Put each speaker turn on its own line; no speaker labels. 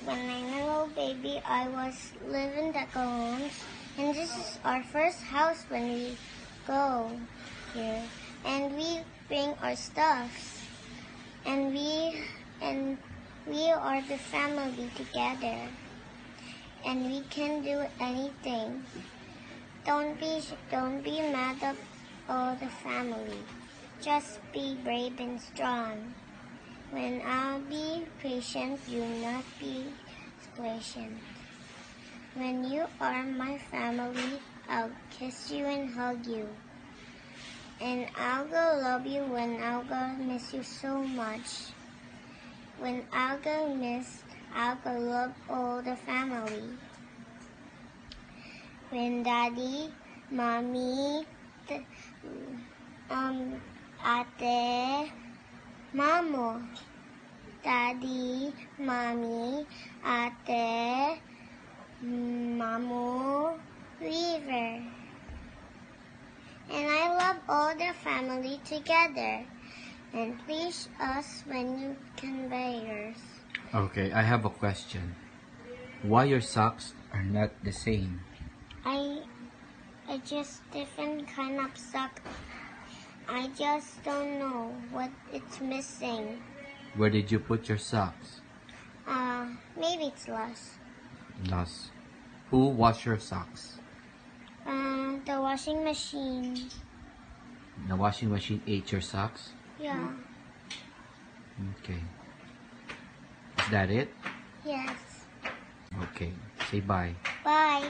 when I'm a little baby, I was living the colons, and this is our first house when we go here, and we bring our stuffs, and we are the family together, and we can do anything. Don't be mad at all the family. Just be brave and strong. When I'll be patient, you not be patient. When you are my family, I'll kiss you and hug you. And I'll go love you when I'll go miss you so much. When I'll go love all the family. When Daddy, Mommy, Ate, Mamo, Daddy, Mommy, Ate, Mamo, Reever. And I love all the family together. And please us when you can buy yours.
Okay, I have a question. Why your socks are not the same?
I just different kind of sock. I just don't know what it's missing.
Where did you put your socks?
Maybe it's lost.
Lost. Who washed your socks?
The washing machine.
The washing machine ate your socks?
Yeah.
Okay. Is that it?
Yes.
Okay. Say bye.
Bye.